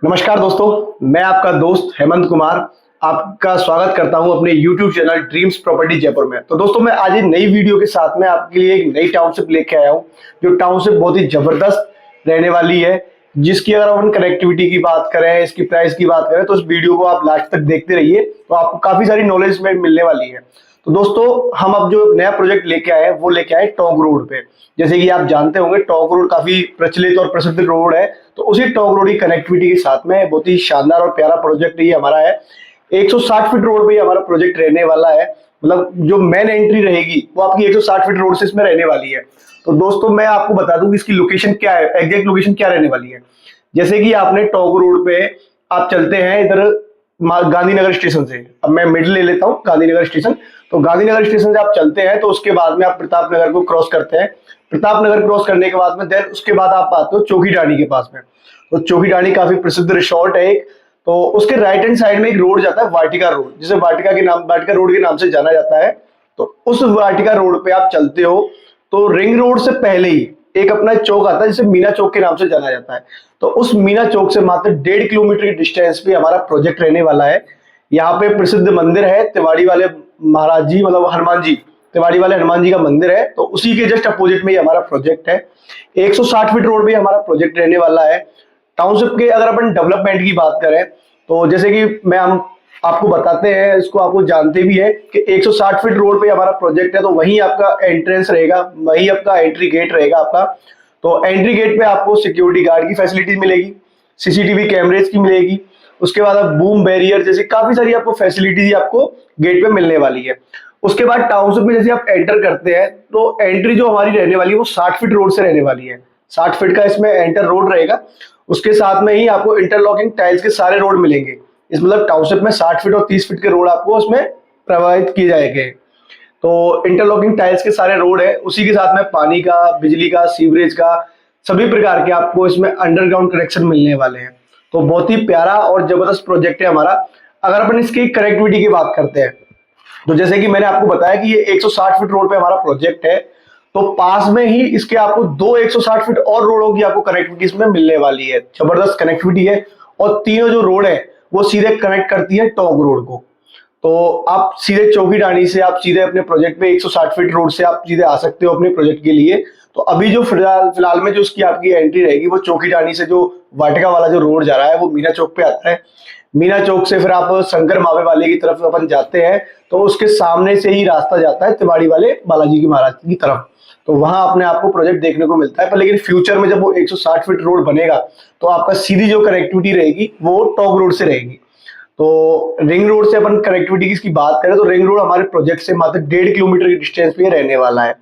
नमस्कार दोस्तों, मैं आपका दोस्त हेमंत कुमार आपका स्वागत करता हूं अपने YouTube channel dreams property Jaipur में। तो दोस्तों, मैं आज एक नई वीडियो के साथ में आपके लिए एक नई टाउनशिप लेके आया हूं, जो टाउनशिप बहुत ही जबरदस्त रहने वाली है। जिसकी अगर अपन कनेक्टिविटी की बात करें, इसकी प्राइस की बात करें, तो इस वीडियो को आप लास्ट तक देखते रहिए, तो आपको काफी सारी नॉलेज में मिलने वाली है। तो दोस्तों, हम अब जो नया प्रोजेक्ट लेके आए हैं वो लेके आए टोंक रोड पे। जैसे कि आप जानते होंगे, टोंक रोड काफी प्रचलित और प्रसिद्ध रोड है। तो उसी टोंक रोड की कनेक्टिविटी के साथ में बहुत ही शानदार और प्यारा प्रोजेक्ट ये हमारा है। 160 फीट रोड पे हमारा प्रोजेक्ट रहने वाला है। मतलब जो मेन एंट्री रहेगी वो आपकी 160 फीट रोड से इसमें रहने वाली है। तो दोस्तों, मैं आपको बता दूं कि इसकी लोकेशन क्या है, एग्जैक्ट लोकेशन क्या रहने वाली है। जैसे कि आपने टोंक रोड पे आप चलते हैं इधर गांधीनगर स्टेशन से। अब मैं मिडिल ले लेता हूँ, गांधीनगर स्टेशन। तो गांधीनगर स्टेशन से आप चलते हैं तो उसके बाद में आप प्रताप नगर को क्रॉस करते हैं। प्रताप नगर क्रॉस करने के बाद में देन उसके बाद आप आते हो चौकी ढाणी के पास में। तो चौकी ढाणी काफी प्रसिद्ध रिसोर्ट है एक। तो उसके राइट हैंड साइड में एक रोड जाता है, वाटिका रोड, जिसे वाटिका रोड के नाम से जाना जाता है। तो उस वाटिका रोड पे आप चलते हो तो रिंग रोड से पहले ही एक अपना चौक आता है जिसे मीना चौक के नाम से जाना जाता है। तो उस मीना चौक से मात्र 1.5 किलोमीटर की डिस्टेंस पे हमारा प्रोजेक्ट रहने वाला है। यहाँ पे प्रसिद्ध मंदिर है तिवाड़ी वाले महाराज जी, मतलब हनुमान जी, तिवाड़ी वाले हनुमान जी का मंदिर है। तो उसी के जस्ट अपोजिट में ही हमारा प्रोजेक्ट है। 160 फीट रोड पे हमारा प्रोजेक्ट रहने वाला है। टाउनशिप के अगर अपन डेवलपमेंट की बात करें तो जैसे कि मैं हम आपको बताते हैं, इसको आपको जानते भी है कि 160 फीट रोड पे हमारा प्रोजेक्ट है। तो वहीं आपका एंट्रेंस रहेगा, वहीं आपका एंट्री गेट रहेगा आपका। तो एंट्री गेट पे आपको सिक्योरिटी गार्ड की फैसिलिटीज मिलेगी, सीसीटीवी कैमरेज की मिलेगी। उसके बाद आप बूम बैरियर जैसे काफी सारी आपको फैसिलिटीज आपको गेट पे मिलने वाली है। उसके बाद टाउनशिप में जैसे आप एंटर करते हैं तो एंट्री जो हमारी रहने वाली है वो 60 फीट रोड से रहने वाली है। 60 फीट का इसमें एंटर रोड रहेगा। उसके साथ में ही आपको इंटरलॉकिंग टाइल्स के सारे रोड मिलेंगे। इस मतलब टाउनशिप में 60 फीट और 30 फीट के रोड आपको उसमें प्रवाहित किए जाएंगे। तो इंटरलॉकिंग टाइल्स के सारे रोड है, उसी के साथ में पानी का, बिजली का, सीवरेज का, सभी प्रकार के आपको इसमें अंडरग्राउंड कनेक्शन मिलने वाले हैं। तो बहुत ही प्यारा और जबरदस्त प्रोजेक्ट है हमारा। अगर अपन इसकी कनेक्टिविटी की बात करते हैं तो जैसे कि मैंने आपको बताया कि ये 160 फीट रोड पे हमारा प्रोजेक्ट है। तो पास में ही इसके आपको दो 160 फीट और रोडों की आपको कनेक्टिविटी इसमें मिलने वाली है। जबरदस्त कनेक्टिविटी है। और तीनों जो रोड है वो सीधे कनेक्ट करती है टोंक रोड को। तो आप सीधे चौकी ढाणी से आप सीधे अपने प्रोजेक्ट पे 160 फीट रोड से आप सीधे आ सकते हो अपने प्रोजेक्ट के लिए। तो अभी जो फिलहाल में जो उसकी आपकी एंट्री रहेगी वो चौकी ढाणी से जो वाटिका वाला जो रोड जा रहा है वो मीना चौक पे आता है। मीना चौक से फिर आप शंकर मावे वाले की तरफ अपन जाते हैं तो उसके सामने से ही रास्ता जाता है तिवाड़ी वाले बालाजी की महाराज की तरफ। तो वहां अपने आपको प्रोजेक्ट देखने को मिलता है। पर लेकिन फ्यूचर में जब वो 160 फीट रोड बनेगा तो आपका सीधी जो कनेक्टिविटी रहेगी वो टोंक रोड से रहेगी। तो रिंग रोड से अपन कनेक्टिविटी की बात करें तो रिंग रोड हमारे प्रोजेक्ट से मात्र 1.5 किलोमीटर की डिस्टेंस पे रहने वाला है।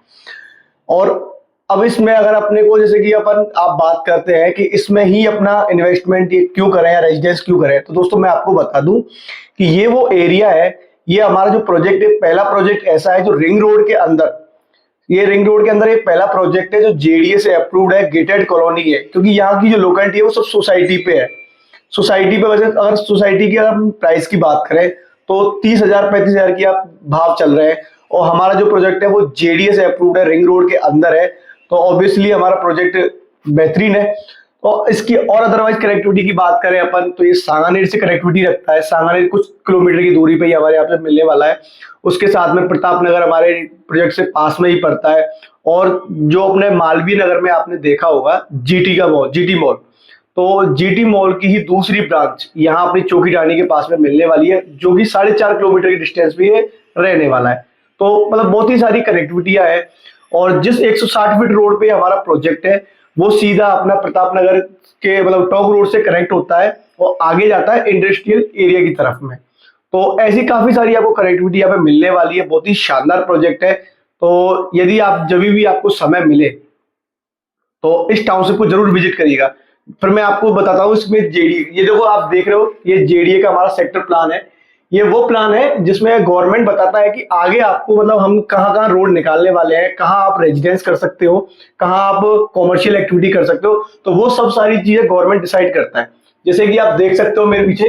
और अब इसमें अगर अपने को जैसे कि अपन आप बात करते हैं कि इसमें ही अपना इन्वेस्टमेंट क्यों करें या रेजिडेंस क्यों करें, तो दोस्तों मैं आपको बता दूं कि ये वो एरिया है, ये हमारा जो प्रोजेक्ट है, पहला प्रोजेक्ट ऐसा है जो रिंग रोड के अंदर, ये रिंग रोड के अंदर एक पहला प्रोजेक्ट है जो जेडीए से अप्रूव्ड है, गेटेड कॉलोनी है। क्योंकि यहाँ की जो लोकेलिटी है वो सब सोसाइटी पे है। सोसाइटी पे वैसे अगर सोसाइटी की अगर प्राइस की बात करें तो 30,000 35,000 की आप भाव चल रहे हैं। और हमारा जो प्रोजेक्ट है वो जेडीए से अप्रूव्ड है, रिंग रोड के अंदर है। तो ऑब्वियसली हमारा प्रोजेक्ट बेहतरीन है। और इसकी और अदरवाइज कनेक्टिविटी की बात करें अपन तो ये सांगानेर से कनेक्टिविटी रखता है। सांगानेर कुछ किलोमीटर की दूरी पे ही हमारे यहाँ पे मिलने वाला है। उसके साथ में प्रताप नगर हमारे प्रोजेक्ट से पास में ही पड़ता है। और जो अपने मालवीय नगर में आपने देखा होगा जीटी मॉल, तो जीटी मॉल की ही दूसरी ब्रांच यहाँ अपनी चौकी ढाणी के पास में मिलने वाली है, जो कि 4.5 किलोमीटर की डिस्टेंस पे ये रहने वाला है। तो मतलब बहुत ही सारी कनेक्टिविटियां है। और जिस 160 फीट रोड पे हमारा प्रोजेक्ट है वो सीधा अपना प्रताप नगर के मतलब टोंक रोड से कनेक्ट होता है और आगे जाता है इंडस्ट्रियल एरिया की तरफ में। तो ऐसी काफी सारी आपको कनेक्टिविटी यहाँ पे मिलने वाली है। बहुत ही शानदार प्रोजेक्ट है। तो यदि आप जब भी आपको समय मिले तो इस टाउनशिप को जरूर विजिट करिएगा। फिर मैं आपको बताता हूँ इसमें जेडीए, ये देखो आप देख रहे हो, ये जेडीए का हमारा सेक्टर प्लान है। ये वो प्लान है जिसमें गवर्नमेंट बताता है कि आगे आपको मतलब हम कहाँ कहाँ रोड निकालने वाले हैं, कहाँ आप रेजिडेंस कर सकते हो, कहाँ आप कॉमर्शियल एक्टिविटी कर सकते हो। तो वो सब सारी चीजें गवर्नमेंट डिसाइड करता है। जैसे कि आप देख सकते हो मेरे पीछे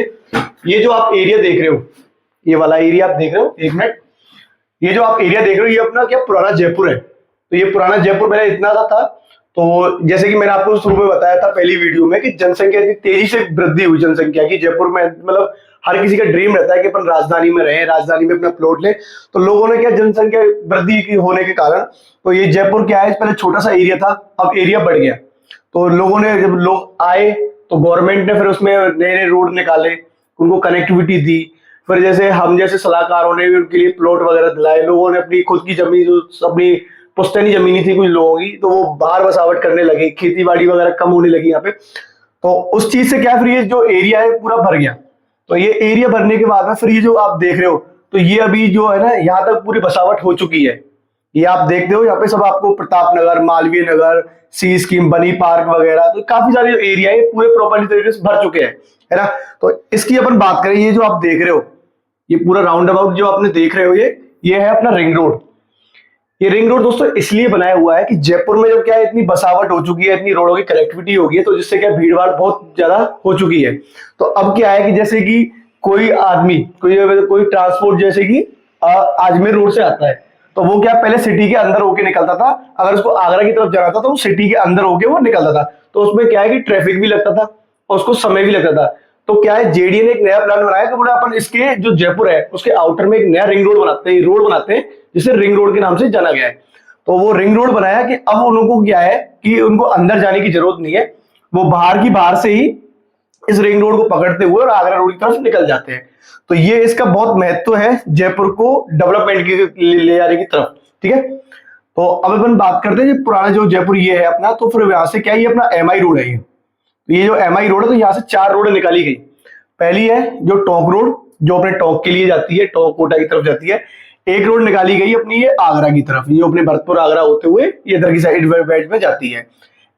ये जो आप एरिया देख रहे हो, ये वाला एरिया आप देख रहे हो, एक मिनट, ये जो आप एरिया देख रहे हो ये अपना क्या पुराना जयपुर है। तो ये पुराना जयपुर पहले इतना सा था। तो जैसे कि मैंने आपको शुरू में बताया था पहली वीडियो में कि जनसंख्या इतनी तेजी से वृद्धि हुई जनसंख्या की जयपुर में, मतलब हर किसी का ड्रीम रहता है कि अपन राजधानी में रहें, राजधानी में अपना प्लॉट लें। तो लोगों ने क्या, जनसंख्या वृद्धि की होने के कारण तो ये जयपुर क्या है, पहले छोटा सा एरिया था, अब एरिया बढ़ गया। तो लोगों ने, जब लोग आए तो गवर्नमेंट ने फिर उसमें नए नए रोड निकाले, उनको कनेक्टिविटी दी। फिर जैसे हम जैसे सलाहकारों ने भी उनके लिए प्लॉट वगैरह दिलाए, लोगों ने अपनी खुद की जमीन, जो अपनी पुश्तैनी जमीनी थी कुछ लोगों की, तो वो बाहर बसावट करने लगे, खेती बाड़ी वगैरह कम होने लगी यहाँ पे। तो उस चीज से क्या, फिर ये जो एरिया है पूरा भर गया। तो ये एरिया भरने के बाद में फिर ये जो आप देख रहे हो, तो ये अभी जो है ना, यहाँ तक पूरी बसावट हो चुकी है। ये आप देखते हो यहाँ पे सब आपको प्रताप नगर, मालवीय नगर, सी स्कीम, बनी पार्क वगैरह, तो काफी सारे जो एरिया है पूरे प्रॉपर्ली तरीके से भर चुके हैं, है ना। तो इसकी अपन बात करें, ये जो आप देख रहे हो, ये पूरा राउंड अबाउट जो आपने देख रहे हो, ये है अपना रिंग रोड। ये रिंग रोड दोस्तों इसलिए बनाया हुआ है कि जयपुर में जब क्या है, इतनी बसावट हो चुकी है, इतनी रोडों की कनेक्टिविटी हो गई है, तो जिससे क्या भीड़ भाड़ बहुत ज्यादा हो चुकी है। तो अब क्या है कि जैसे कि कोई आदमी, कोई ट्रांसपोर्ट, जैसे कि अजमेर रोड से आता है, तो वो क्या पहले सिटी के अंदर होके निकलता था। अगर उसको आगरा की तरफ जाना था तो वो सिटी के अंदर होके वो निकलता था। तो उसमें क्या है कि ट्रैफिक भी लगता था और उसको समय भी लगता था। तो क्या है, जेडीए ने एक नया प्लान बनाया कि बोला अपन इसके जो जयपुर है उसके आउटर में एक नया रिंग रोड बनाते हैं, जिसे रिंग रोड के नाम से जाना गया है। तो वो रिंग रोड बनाया कि अब उन लोगों को क्या है कि उनको अंदर जाने की जरूरत नहीं है, वो बाहर से ही इस रिंग रोड को पकड़ते हुए और आगरा रोड की तरफ निकल जाते हैं। तो ये इसका बहुत महत्व है जयपुर को डेवलपमेंट की ले जाने की तरफ, ठीक है। तो अब अपन बात करते हैं पुराना जो जयपुर ये है अपना, तो फिर यहाँ से क्या, ये अपना एमआई रोड है। ये जो एमआई रोड है, तो यहाँ से 4 रोड निकाली गई। पहली है जो टोंक रोड, जो अपने टोंक के लिए जाती है, टोंक कोटा की तरफ जाती है। एक रोड निकाली गई अपनी ये आगरा की तरफ, ये अपने भरतपुर आगरा होते हुए ये इधर की साइड बेल्ट में जाती है।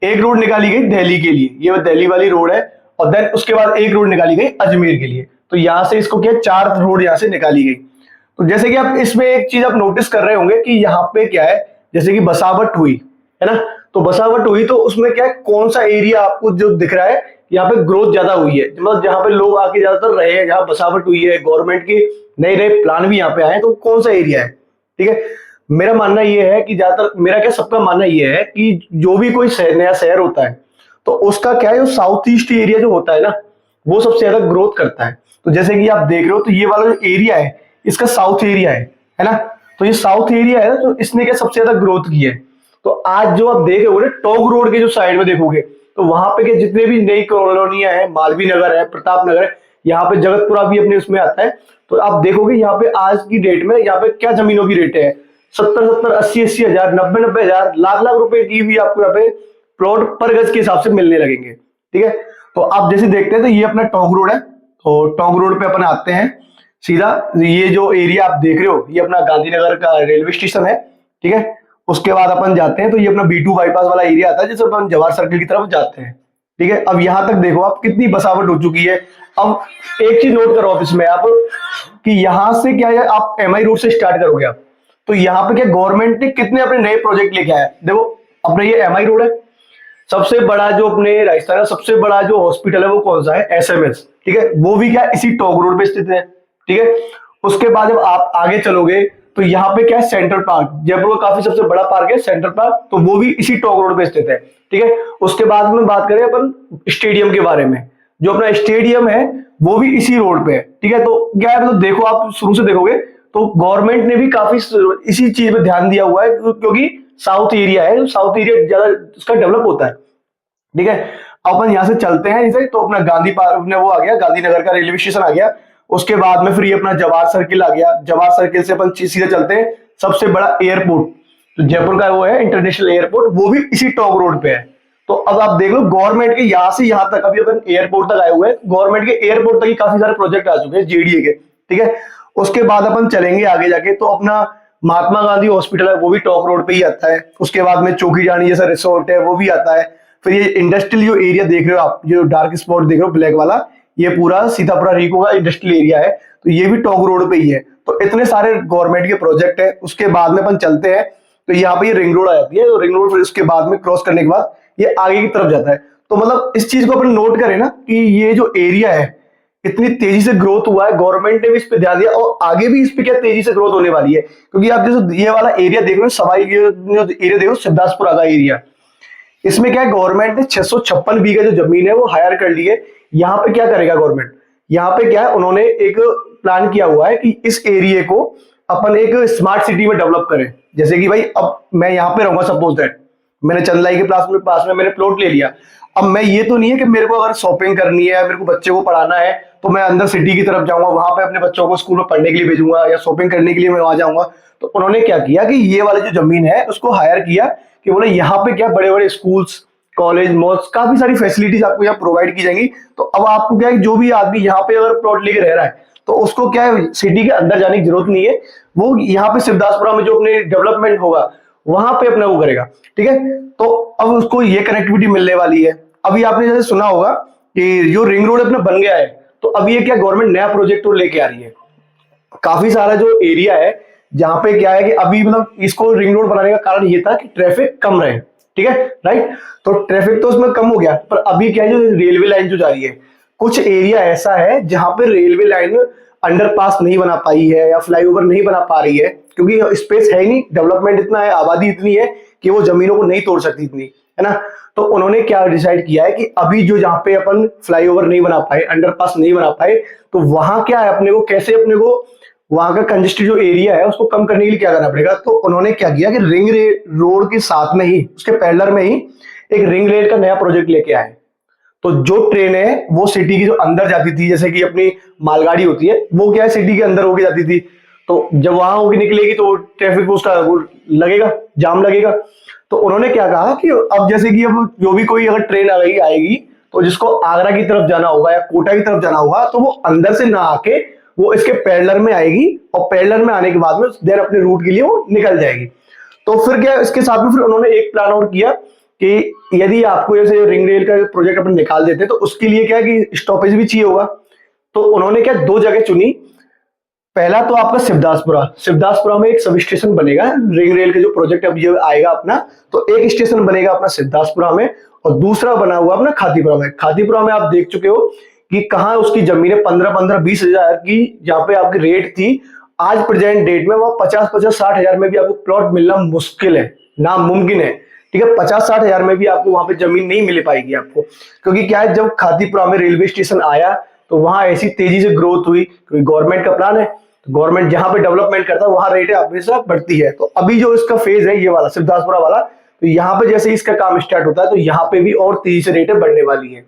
एक रोड निकाली गई दिल्ली के लिए, ये दिल्ली वाली रोड है। और देन उसके बाद एक रोड निकाली गई अजमेर के लिए। तो यहां से इसको क्या, 4 रोड यहां से निकाली गई। तो जैसे कि आप इसमें एक चीज आप नोटिस कर रहे होंगे कि यहाँ पे क्या है, जैसे कि बसावट हुई है ना, तो बसावट हुई तो उसमें क्या है, कौन सा एरिया आपको जो दिख रहा है, यहाँ पे ग्रोथ ज्यादा हुई है, मतलब जहां पे लोग आके ज्यादातर रहे हैं, जहां बसावट हुई है, गवर्नमेंट के नए नए प्लान भी यहाँ पे आए, तो कौन सा एरिया है, ठीक है। मेरा मानना यह है कि ज्यादातर, मेरा क्या सबका मानना यह है कि जो भी कोई नया शहर होता है, तो उसका क्या है, साउथ ईस्ट एरिया जो होता है ना, वो सबसे ज्यादा ग्रोथ करता है। तो जैसे कि आप देख रहे हो, तो ये वाला जो एरिया है इसका साउथ एरिया है ना। तो ये साउथ एरिया है, तो इसने क्या सबसे ज्यादा ग्रोथ की है। तो आज जो आप देख रहे हो टोंक रोड के जो साइड में देखोगे, तो वहां पे के जितने भी नई कॉलोनियां हैं, मालवीय नगर है, प्रताप नगर है, यहाँ पे जगतपुरा भी अपने उसमें आता है। तो आप देखोगे यहाँ पे आज की डेट में यहाँ पे क्या जमीनों की रेट है, 70-70, 80-80 हजार, 90-90 हजार, लाख-लाख रुपए की भी आपको यहाँ पे प्लॉट पर गज के हिसाब से मिलने लगेंगे, ठीक है। तो आप जैसे देखते हैं, तो ये अपना टोंक रोड है। तो टोंक रोड पे अपन आते हैं सीधा, ये जो एरिया आप देख रहे हो, ये अपना गांधीनगर का रेलवे स्टेशन है, ठीक है। उसके बाद अपन जाते हैं, तो ये अपना B2 बाईपास वाला एरिया आता है, जिससे अपन जवाहर सर्किल की तरफ जाते हैं, ठीक है। अब यहां तक देखो आप कितनी बसावट हो चुकी है। अब एक चीज नोट करो ऑफिस में आप, कि यहां से क्या है, आप एमआई रोड से स्टार्ट करोगे आप, तो यहाँ पे क्या गवर्नमेंट ने कितने अपने नए प्रोजेक्ट लेके आया। देखो अपने ये एमआई रोड है, सबसे बड़ा जो अपने राजस्थान का सबसे बड़ा जो हॉस्पिटल है वो कौन सा है, एसएमएस, ठीक है, वो भी क्या इसी टोंक रोड पे स्थित है, ठीक है। उसके बाद जब आप आगे चलोगे, तो यहाँ पे क्या है, सेंट्रल पार्क, जयपुर का काफी सबसे बड़ा पार्क है सेंट्रल पार्क, तो वो भी इसी टोंक रोड पे स्थित है, ठीक है। उसके बाद में बात करें अपन स्टेडियम के बारे में, जो अपना स्टेडियम है वो भी इसी रोड पे है, ठीक है। तो क्या है, मतलब देखो आप शुरू से देखोगे तो गवर्नमेंट ने भी काफी इसी चीज पे ध्यान दिया हुआ है, क्योंकि साउथ एरिया है, साउथ एरिया ज्यादा उसका डेवलप होता है, ठीक है। अपन यहाँ से चलते हैं जैसे, तो अपना गांधी पार्क ने वो आ गया, गांधीनगर का रेलवे स्टेशन आ गया। उसके बाद में फिर ये अपना जवाहर सर्किल आ गया, जवाहर सर्किल से अपन सीधे चलते हैं सबसे बड़ा एयरपोर्ट, तो जयपुर का वो है इंटरनेशनल एयरपोर्ट, वो भी इसी टोंक रोड पे है। तो अब आप देख लो गवर्नमेंट के यहाँ से यहाँ तक, अभी अपन एयरपोर्ट तक आए हुए हैं, गवर्नमेंट के एयरपोर्ट तक ही काफी सारे प्रोजेक्ट आ चुके हैं जेडीए के, ठीक है। उसके बाद अपन चलेंगे आगे जाके, तो अपना महात्मा गांधी हॉस्पिटल है, वो भी टोंक रोड पे ही आता है। उसके बाद में चौकी जानी जैसा रिसोर्ट है, वो भी आता है। फिर ये इंडस्ट्रियल जो एरिया देख रहे हो आप, जो डार्क स्पॉट देख रहे हो ब्लैक वाला, ये पूरा सीतापुरा रीको का इंडस्ट्रियल एरिया है, तो ये भी टोंक रोड पे ही है। तो इतने सारे गवर्नमेंट के प्रोजेक्ट है। उसके बाद में अपन चलते हैं, तो यहाँ पे ये रिंग रोड आ जाती है, तो रिंग रोड फिर उसके बाद में क्रॉस करने के बाद ये आगे की तरफ जाता है। तो मतलब इस चीज को अपन नोट करें ना, कि ये जो एरिया है इतनी तेजी से ग्रोथ हुआ है, गवर्नमेंट ने भी इस पे ध्यान दिया, और आगे भी इस पे क्या तेजी से ग्रोथ होने वाली है। क्योंकि आप जैसे ये वाला एरिया देख रहे हो, सवाई एरिया देखो, सिद्धार्थपुरा का एरिया, इसमें क्या है, गवर्नमेंट ने 656 बीघा जो जमीन है वो हायर कर ली है। यहाँ पे क्या करेगा गवर्नमेंट, यहाँ पे क्या है, उन्होंने एक प्लान किया हुआ है कि इस एरिया को अपन एक स्मार्ट सिटी में डेवलप करें। जैसे कि भाई अब मैं यहाँ पे रहूंगा, सपोज दैट मैंने चंदलाई के पास में मैंने प्लॉट ले लिया। अब मैं ये तो नहीं है कि मेरे को अगर शॉपिंग करनी है, मेरे को बच्चे को पढ़ाना है, तो मैं अंदर सिटी की तरफ जाऊंगा, वहां पे अपने बच्चों को स्कूल में पढ़ने के लिए भेजूंगा या शॉपिंग करने के लिए मैं वहां जाऊंगा। तो उन्होंने क्या किया कि ये वाली जो जमीन है उसको हायर किया कि बोले यहाँ पे क्या बड़े बड़े स्कूल्स, कॉलेज, मॉल्स, काफी सारी फैसिलिटीज आपको यहाँ प्रोवाइड की जाएंगी। तो अब आपको क्या है, जो भी आदमी यहाँ पे अगर प्लॉट लेके रह रहा है तो उसको क्या है, सिटी के अंदर जाने की जरूरत नहीं है। वो यहाँ पे शिवदासपुरा में जो अपने डेवलपमेंट होगा वहां पे अपना वो करेगा। ठीक है, तो अब उसको ये कनेक्टिविटी मिलने वाली है। अभी आपने जैसे सुना होगा कि जो रिंग रोड अपना बन गया है, तो अब ये क्या गवर्नमेंट नया प्रोजेक्ट लेके आ रही है। काफी सारा जो एरिया है जहां पे क्या है कि अभी मतलब इसको रिंग रोड बनाने का कारण ये था कि ट्रैफिक कम रहे। ठीक है, राइट। तो ट्रैफिक तो उसमें कम हो गया, पर अभी क्या है, जो रेलवे लाइन जो जा रही है, कुछ एरिया ऐसा है जहां पे रेलवे लाइन अंडरपास नहीं बना पाई है या फ्लाईओवर नहीं बना पा रही है, क्योंकि स्पेस है ही नहीं, डेवलपमेंट इतना है, आबादी इतनी है कि वो जमीनों को नहीं तोड़ सकती इतनी, है ना। तो उन्होंने क्या डिसाइड किया है कि अभी जो जहां पे अपन फ्लाईओवर नहीं बना पाए, अंडरपास नहीं बना पाए, तो वहां क्या है, अपने को कैसे, अपने को वहां का कंजेस्टेड जो एरिया है उसको कम करने के लिए क्या करना पड़ेगा। तो उन्होंने क्या किया कि रिंग रोड के साथ में ही, उसके पैरेलल में ही एक रिंग रेल का नया प्रोजेक्ट लेके आए। तो जो ट्रेन है वो सिटी की जो अंदर जाती थी, जैसे कि अपनी मालगाड़ी होती है, वो क्या है सिटी के अंदर होके जाती थी। तो जब वहां होके निकलेगी तो ट्रैफिक उसका वो लगेगा, जाम लगेगा। तो उन्होंने क्या कहा कि अब जैसे कि अब जो भी कोई अगर ट्रेन आ गई आएगी, तो जिसको आगरा की तरफ जाना होगा या कोटा की तरफ जाना होगा, तो वो अंदर से ना आके वो इसके पैरेलल में आएगी, और पैरेलल में आने के बाद में देन अपने रूट के लिए वो निकल जाएगी। तो फिर क्या, इसके साथ में फिर उन्होंने एक प्लान और किया कि यदि आपको जैसे रिंग रेल का प्रोजेक्ट अपन निकाल देते हैं तो उसके लिए क्या है कि स्टॉपेज भी चाहिए होगा। तो उन्होंने क्या, दो जगह चुनी। पहला तो आपका शिवदासपुरा, शिवदासपुरा में एक सब स्टेशन बनेगा रिंग रेल का जो प्रोजेक्ट अब ये आएगा अपना, तो एक स्टेशन बनेगा अपना शिवदासपुरा में, और दूसरा बना हुआ अपना खातीपुरा में। खातीपुरा में आप देख चुके हो कि कहाँ उसकी जमीनें 15-15-20 हजार की जहां पे आपकी रेट थी, आज प्रेजेंट डेट में वो 50-50-60 हजार में भी आपको प्लॉट मिलना मुश्किल है, नामुमकिन है। ठीक है, 50-60 हजार में भी आपको वहां पे जमीन नहीं मिल पाएगी आपको, क्योंकि क्या है, जब खातीपुरा में रेलवे स्टेशन आया तो वहां ऐसी तेजी से ग्रोथ हुई, क्योंकि गवर्नमेंट का प्लान है, तो गवर्नमेंट जहां पे डेवलपमेंट करता है वहां रेटें हमेशा बढ़ती है। तो अभी जो इसका फेज है ये वाला शिवदासपुरा वाला, तो यहाँ पे जैसे इसका काम स्टार्ट होता है तो यहाँ पे भी और तेजी से रेटें बढ़ने वाली है।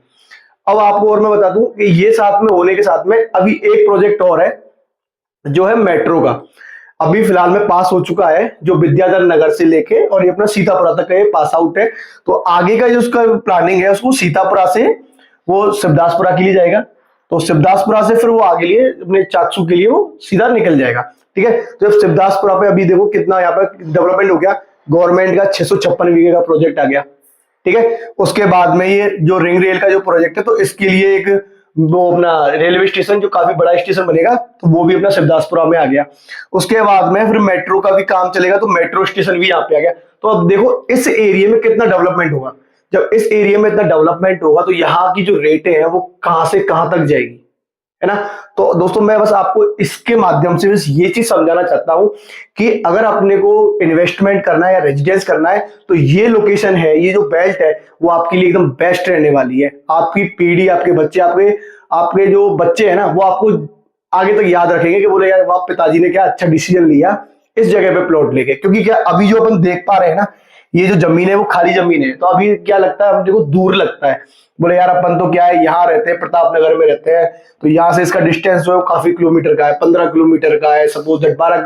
अब आपको और मैं बता दूं कि ये साथ में होने के साथ में अभी एक प्रोजेक्ट और है जो है मेट्रो का, अभी फिलहाल में पास हो चुका है, जो विद्याधर नगर से लेके और ये अपना सीतापुरा तक का ये पास आउट है। तो आगे का जो उसका प्लानिंग है उसको सीतापुरा से वो शिवदासपुरा के लिए जाएगा, तो शिवदासपुरा से फिर वो आगे लिए अपने चाचू के लिए वो सीधा निकल जाएगा। ठीक है, तो जब शिवदासपुरा पे अभी देखो कितना यहाँ पे डेवलपमेंट हो गया, गवर्नमेंट का 656 बीघे का प्रोजेक्ट आ गया। ठीक है, उसके बाद में ये जो रिंग रेल का जो प्रोजेक्ट है, तो इसके लिए एक वो अपना रेलवे स्टेशन जो काफी बड़ा स्टेशन बनेगा, तो वो भी अपना शिवदासपुरा में आ गया। उसके बाद में फिर मेट्रो का भी काम चलेगा, तो मेट्रो स्टेशन भी यहाँ पे आ गया। तो अब देखो इस एरिया में कितना डेवलपमेंट होगा, जब इस एरिया में इतना डेवलपमेंट होगा तो यहाँ की जो रेटें हैं वो कहां से कहां तक जाएगी, है ना। तो दोस्तों मैं बस आपको इसके माध्यम से बस ये चीज समझाना चाहता हूं कि अगर अपने को इन्वेस्टमेंट करना है या रेजिडेंस करना है, तो ये लोकेशन है, ये जो बेल्ट है वो आपके लिए एकदम बेस्ट रहने वाली है। आपकी पीढ़ी, आपके बच्चे, आपके आपके जो बच्चे हैं ना, वो आपको आगे तक याद रखेंगे कि बोले यार वाह पिताजी ने क्या अच्छा डिसीजन लिया इस जगह पे प्लॉट लेके। क्योंकि क्या अभी जो अपन देख पा रहे हैं ना, ये जो जमीन है वो खाली जमीन है, तो अभी क्या लगता है अपने को, दूर लगता है। बोले यार अपन तो क्या है यहाँ रहते हैं, प्रतापनगर में रहते हैं, तो यहाँ से इसका डिस्टेंस जो है वो काफी किलोमीटर का है, 15 किलोमीटर का है, सपोज दैट 12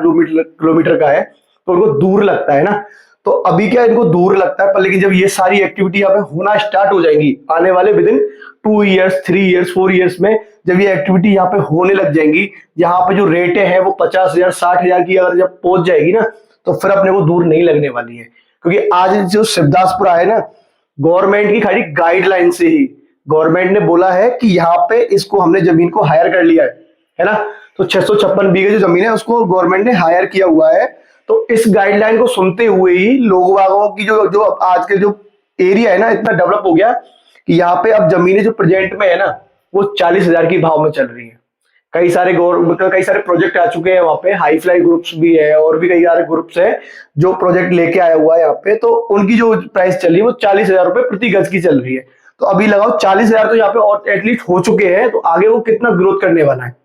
किलोमीटर का है, तो उनको दूर लगता है ना। तो अभी क्या इनको दूर लगता है, पर लेकिन जब ये सारी एक्टिविटी यहाँ पे होना स्टार्ट हो जाएंगी आने वाले with in 2 years, 3 years, 4 years में, जब ये एक्टिविटी यहाँ पे होने लग जाएंगी, यहाँ पे जो रेटें हैं वो 50,000, 60,000 की अगर जब पहुंच जाएगी ना, तो फिर अपने को दूर नहीं लगने वाली है। क्योंकि आज जो शिवदासपुरा है ना, गवर्नमेंट की खाली गाइडलाइन से ही गवर्नमेंट ने बोला है कि यहाँ पे इसको हमने जमीन को हायर कर लिया है ना। तो 656 बीघे जो जमीन है उसको गवर्नमेंट ने हायर किया हुआ है। तो इस गाइडलाइन को सुनते हुए ही लोग बागों की जो जो आज के जो एरिया है ना, इतना डेवलप हो गया कि यहाँ पे अब जमीनें जो प्रेजेंट में है ना, वो 40,000 की भाव में चल रही है। कई सारे मतलब कई सारे प्रोजेक्ट आ चुके हैं वहाँ पे, हाई फ्लाई ग्रुप्स भी है और भी कई सारे ग्रुप्स है जो प्रोजेक्ट लेके आया हुआ है यहाँ पे। तो उनकी जो प्राइस चल रही है वो 40,000 रुपए प्रति गज की चल रही है। तो अभी लगाओ 40,000 तो यहाँ पे और एटलीस्ट हो चुके हैं, तो आगे वो कितना ग्रोथ करने वाला है।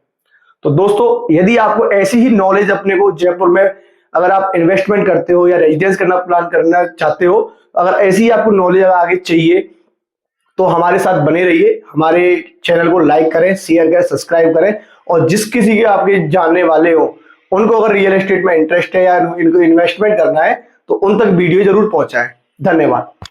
तो दोस्तों यदि आपको ऐसी ही नॉलेज अपने को जयपुर में, अगर आप इन्वेस्टमेंट करते हो या रेजिडेंस करना प्लान करना चाहते हो, अगर ऐसी ही आपको नॉलेज आगे चाहिए तो हमारे साथ बने रहिए। हमारे चैनल को लाइक करें, शेयर करें, सब्सक्राइब करें, और जिस किसी के आपके जानने वाले हो उनको अगर रियल एस्टेट में इंटरेस्ट है या इनको इन्वेस्टमेंट करना है तो उन तक वीडियो जरूर पहुंचाएं। धन्यवाद।